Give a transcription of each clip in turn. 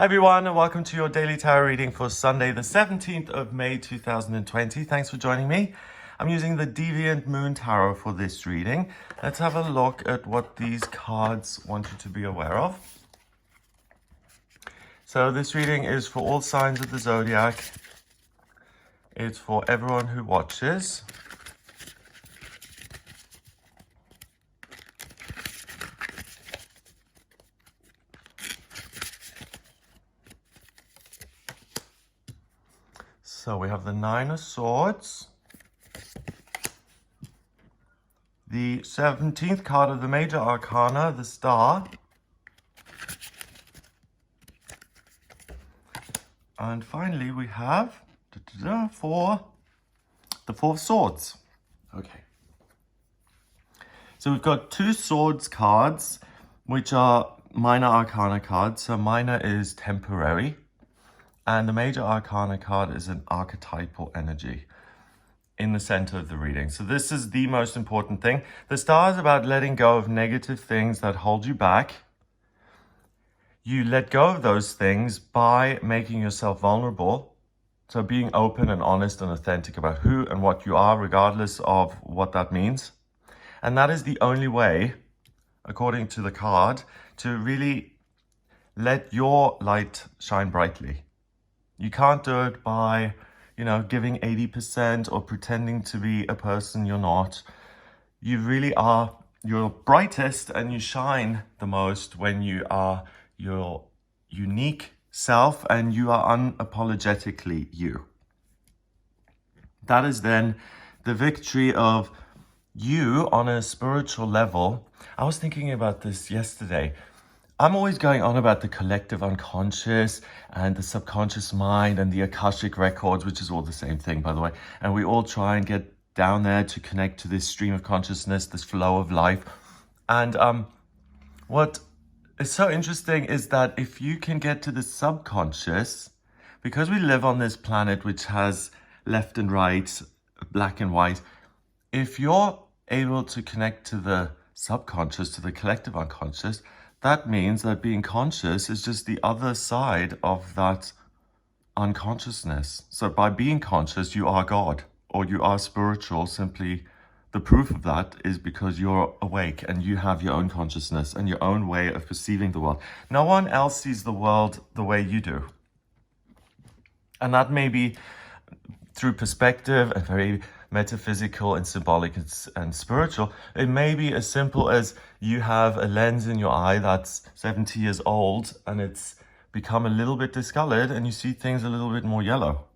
Hi everyone, and welcome to your daily tarot reading for Sunday, the 17th of May 2020. Thanks for joining me. I'm using the Deviant Moon Tarot for this reading. Let's have a look at what these cards want you to be aware of. So this reading is for all signs of the zodiac. It's for everyone who watches. So we have the Nine of Swords, the 17th card of the Major Arcana, the Star, and finally we have for the Four of Swords. Okay. So we've got two Swords cards, which are Minor Arcana cards. So Minor is temporary, and the Major Arcana card is an archetypal energy in the center of the reading. So this is the most important thing. The Star is about letting go of negative things that hold you back. You let go of those things by making yourself vulnerable. So being open and honest and authentic about who and what you are, regardless of what that means. And that is the only way, according to the card, to really let your light shine brightly. You can't do it by, giving 80% or pretending to be a person you're not. You really are your brightest and you shine the most when you are your unique self and you are unapologetically you. That is then the victory of you on a spiritual level. I was thinking about this yesterday. I'm always going on about the collective unconscious and the subconscious mind and the Akashic records, which is all the same thing, by the way. And we all try and get down there to connect to this stream of consciousness, this flow of life. And what is so interesting is that if you can get to the subconscious, because we live on this planet which has left and right, black and white, if you're able to connect to the subconscious, to the collective unconscious, that means that being conscious is just the other side of that unconsciousness. So by being conscious, you are God or you are spiritual. Simply the proof of that is because you're awake and you have your own consciousness and your own way of perceiving the world. No one else sees the world the way you do. And that may be through perspective and very metaphysical and symbolic and spiritual. It may be as simple as you have a lens in your eye that's 70 years old and it's become a little bit discolored and you see things a little bit more yellow.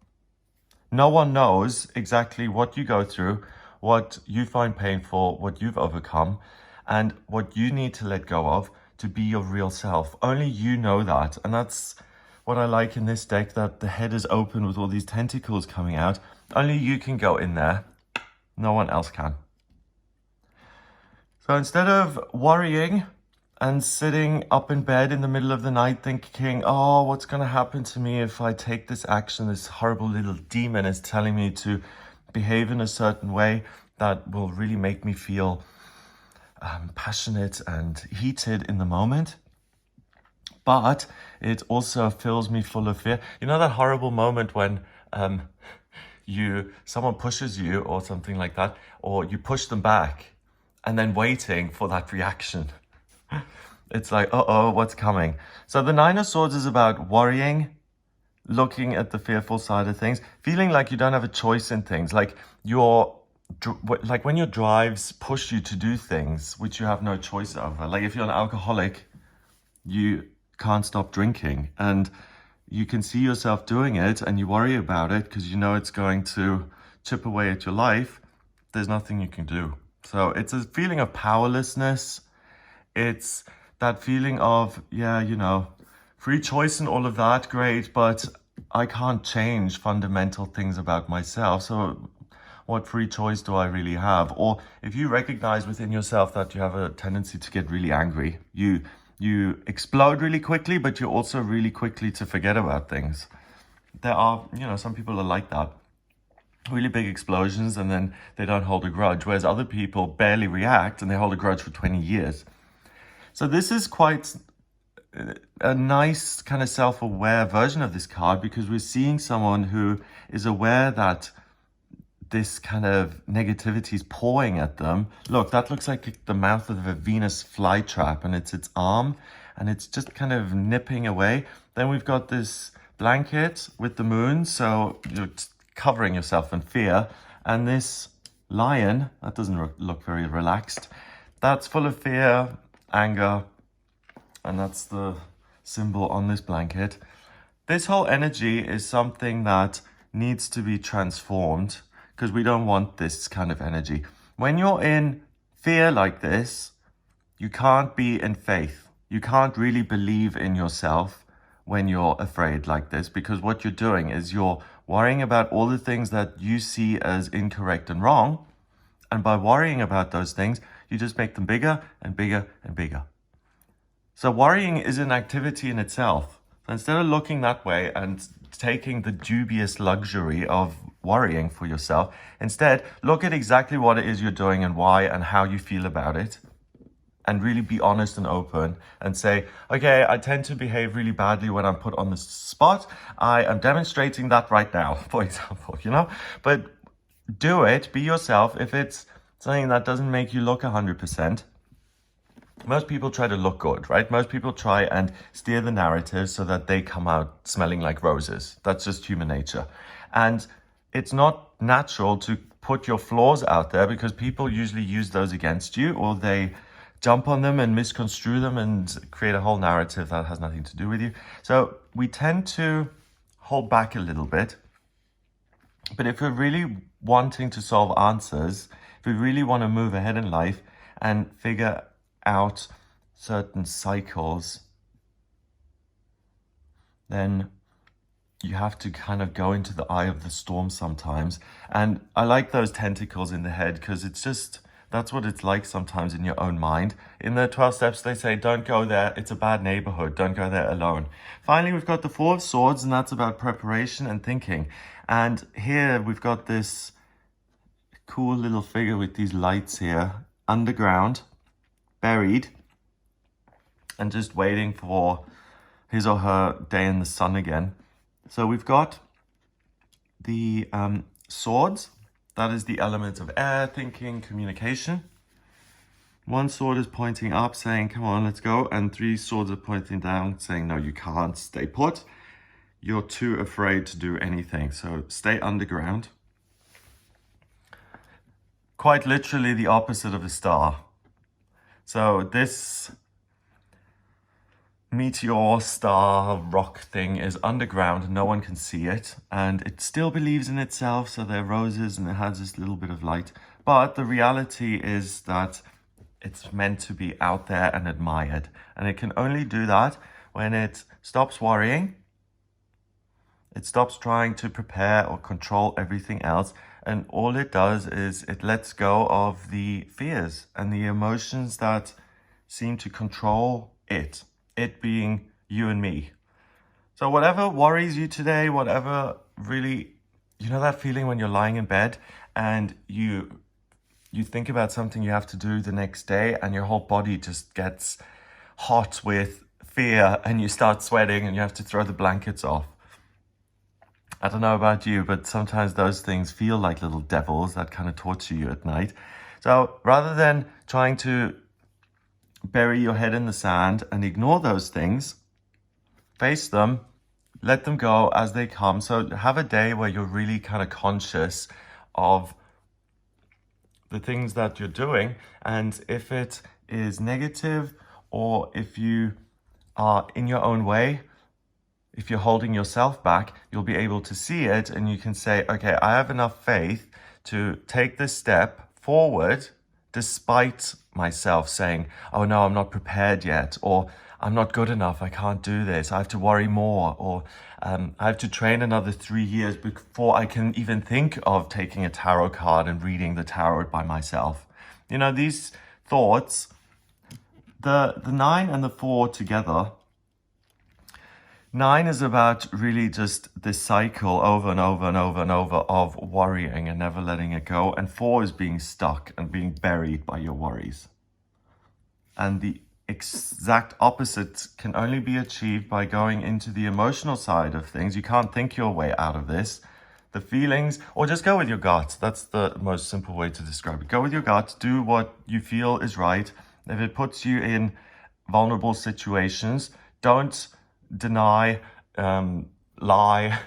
No one knows exactly what you go through, what you find painful, what you've overcome, and what you need to let go of to be your real self. Only you know that. And that's what I like in this deck, that the head is open with all these tentacles coming out. Only you can go in there. No one else can. So instead of worrying and sitting up in bed in the middle of the night thinking, oh, what's going to happen to me if I take this action? This horrible little demon is telling me to behave in a certain way that will really make me feel passionate and heated in the moment. But it also fills me full of fear. You know that horrible moment when someone pushes you or something like that, or you push them back and then waiting for that reaction. It's like, uh-oh, what's coming? So the Nine of Swords is about worrying, looking at the fearful side of things, feeling like you don't have a choice in things, like when your drives push you to do things which you have no choice over. Like if you're an alcoholic, you can't stop drinking and you can see yourself doing it and you worry about it because you know it's going to chip away at your life. There's nothing you can do. So it's a feeling of powerlessness. It's that feeling of, free choice and all of that, great, but I can't change fundamental things about myself. So what free choice do I really have? Or if you recognize within yourself that you have a tendency to get really angry, you explode really quickly, but you're also really quickly to forget about things. There are, some people are like that. Really big explosions and then they don't hold a grudge, whereas other people barely react and they hold a grudge for 20 years. So this is quite a nice kind of self-aware version of this card, because we're seeing someone who is aware that this kind of negativity is pouring at them. Look, that looks like the mouth of a Venus flytrap, and it's its arm, and it's just kind of nipping away. Then we've got this blanket with the moon, so you're covering yourself in fear. And this lion, that doesn't look very relaxed. That's full of fear, anger, and that's the symbol on this blanket. This whole energy is something that needs to be transformed, because we don't want this kind of energy. When you're in fear like this, you can't be in faith. You can't really believe in yourself when you're afraid like this, because what you're doing is you're worrying about all the things that you see as incorrect and wrong. And by worrying about those things, you just make them bigger and bigger and bigger. So worrying is an activity in itself. So instead of looking that way and taking the dubious luxury of worrying for yourself, instead look at exactly what it is you're doing and why and how you feel about it, and really be honest and open and say, okay, I tend to behave really badly when I'm put on the spot. I am demonstrating that right now, for example, but do it, be yourself. If it's something that doesn't make you look 100%, most people try to look good, right? Most people try and steer the narrative so that they come out smelling like roses. That's just human nature. And it's not natural to put your flaws out there, because people usually use those against you, or they jump on them and misconstrue them and create a whole narrative that has nothing to do with you. So we tend to hold back a little bit. But if we're really wanting to solve answers, if we really want to move ahead in life and figure out certain cycles, then you have to kind of go into the eye of the storm sometimes. And I like those tentacles in the head, because it's just, that's what it's like sometimes in your own mind. In the 12 steps, they say, don't go there. It's a bad neighborhood. Don't go there alone. Finally, we've got the Four of Swords, and that's about preparation and thinking. And here we've got this cool little figure with these lights here, underground, buried, and just waiting for his or her day in the sun again. So we've got the swords. That is the element of air, thinking, communication. One sword is pointing up, saying, come on, let's go. And 3 swords are pointing down, saying, no, you can't, stay put. You're too afraid to do anything, so stay underground. Quite literally the opposite of a star. So this meteor star rock thing is underground, no one can see it, and it still believes in itself, so there are roses and it has this little bit of light. But the reality is that it's meant to be out there and admired, and it can only do that when it stops worrying, it stops trying to prepare or control everything else, and all it does is it lets go of the fears and the emotions that seem to control it being you and me. So whatever worries you today, whatever really, that feeling when you're lying in bed and you think about something you have to do the next day, and your whole body just gets hot with fear and you start sweating and you have to throw the blankets off. I don't know about you, but sometimes those things feel like little devils that kind of torture you at night. So rather than trying to bury your head in the sand and ignore those things, face them, let them go as they come. So have a day where you're really kind of conscious of the things that you're doing, and if it is negative, or if you are in your own way, if you're holding yourself back, you'll be able to see it, and you can say, okay, I have enough faith to take this step forward despite myself saying, oh no, I'm not prepared yet, or I'm not good enough, I can't do this, I have to worry more, or I have to train another 3 years before I can even think of taking a tarot card and reading the tarot by myself. These thoughts, the 9 and the 4 together, 9 is about really just this cycle over and over and over and over of worrying and never letting it go. And 4 is being stuck and being buried by your worries. And the exact opposite can only be achieved by going into the emotional side of things. You can't think your way out of this. The feelings, or just go with your gut. That's the most simple way to describe it. Go with your gut, do what you feel is right. If it puts you in vulnerable situations, don't deny, lie,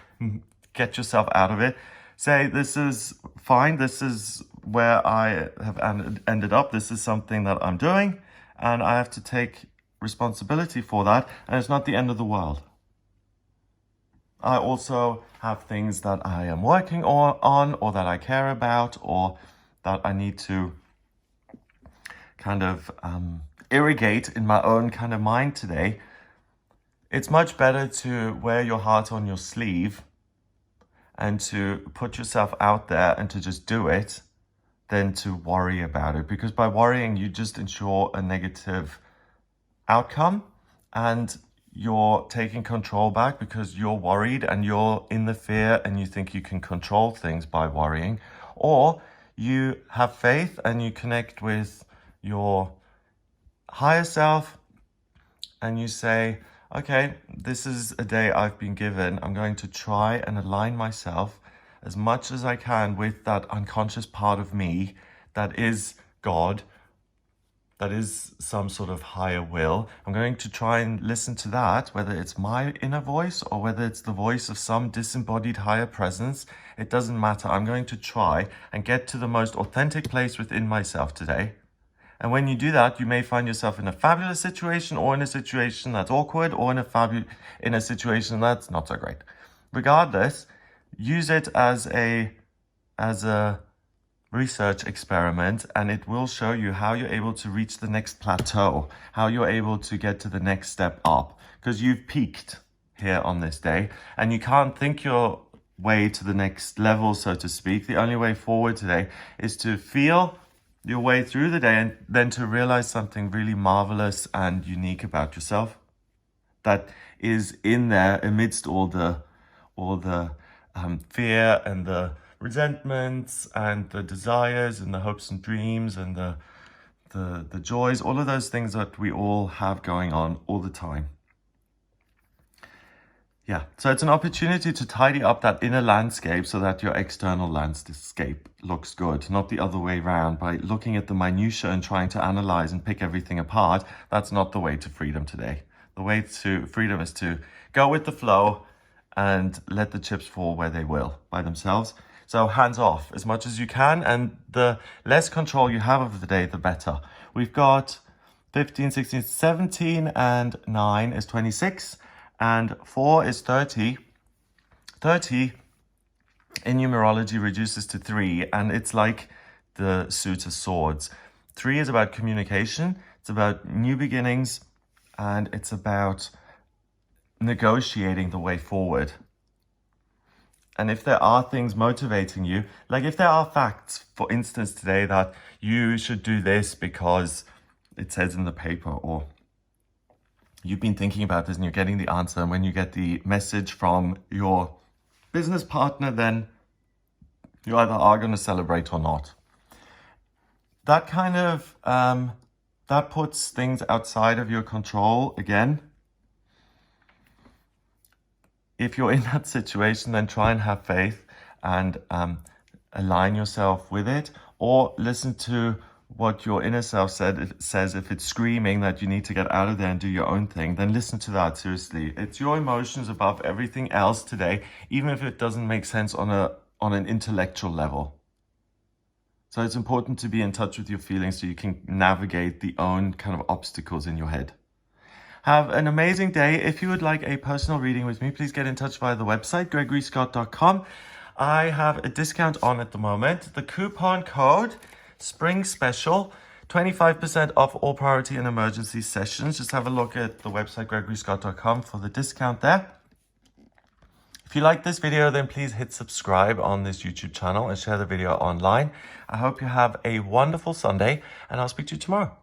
get yourself out of it. Say, this is fine, this is where I have ended up, this is something that I'm doing, and I have to take responsibility for that, and it's not the end of the world. I also have things that I am working on, or that I care about, or that I need to kind of irrigate in my own kind of mind today. It's much better to wear your heart on your sleeve and to put yourself out there and to just do it than to worry about it. Because by worrying, you just ensure a negative outcome, and you're taking control back because you're worried and you're in the fear and you think you can control things by worrying. Or you have faith and you connect with your higher self and you say, okay, this is a day I've been given. I'm going to try and align myself as much as I can with that unconscious part of me that is God, that is some sort of higher will. I'm going to try and listen to that, whether it's my inner voice or whether it's the voice of some disembodied higher presence. It doesn't matter. I'm going to try and get to the most authentic place within myself today. And when you do that, you may find yourself in a fabulous situation, or in a situation that's awkward, or in a situation that's not so great. Regardless, use it as a research experiment, and it will show you how you're able to reach the next plateau, how you're able to get to the next step up, because you've peaked here on this day and you can't think your way to the next level, so to speak. The only way forward today is to feel your way through the day and then to realize something really marvelous and unique about yourself that is in there amidst all the fear and the resentments and the desires and the hopes and dreams and the joys, all of those things that we all have going on all the time. Yeah, so it's an opportunity to tidy up that inner landscape so that your external landscape looks good, not the other way around. By looking at the minutiae and trying to analyze and pick everything apart, that's not the way to freedom today. The way to freedom is to go with the flow and let the chips fall where they will by themselves. So hands off as much as you can, and the less control you have of the day, the better. We've got 15, 16, 17, and 9 is 26, and 4 is 30. 30 in numerology reduces to 3, and it's like the suit of swords. 3 is about communication, it's about new beginnings, and it's about negotiating the way forward. And if there are things motivating you, like if there are facts, for instance, today that you should do this because it says in the paper, or you've been thinking about this and you're getting the answer, and when you get the message from your business partner, then you either are going to celebrate or not. That kind of, that puts things outside of your control again. If you're in that situation, then try and have faith and align yourself with it, or listen to what your inner self says. If it's screaming that you need to get out of there and do your own thing, then listen to that. Seriously, it's your emotions above everything else today, even if it doesn't make sense on an intellectual level. So it's important to be in touch with your feelings so you can navigate the own kind of obstacles in your head. Have an amazing day. If you would like a personal reading with me, please get in touch via the website, gregoryscott.com. I have a discount on at the moment. The coupon code, Spring Special, 25% off all priority and emergency sessions. Just have a look at the website, gregoryscott.com, for the discount there. If you like this video, then please hit subscribe on this YouTube channel and share the video online. I hope you have a wonderful Sunday, and I'll speak to you tomorrow.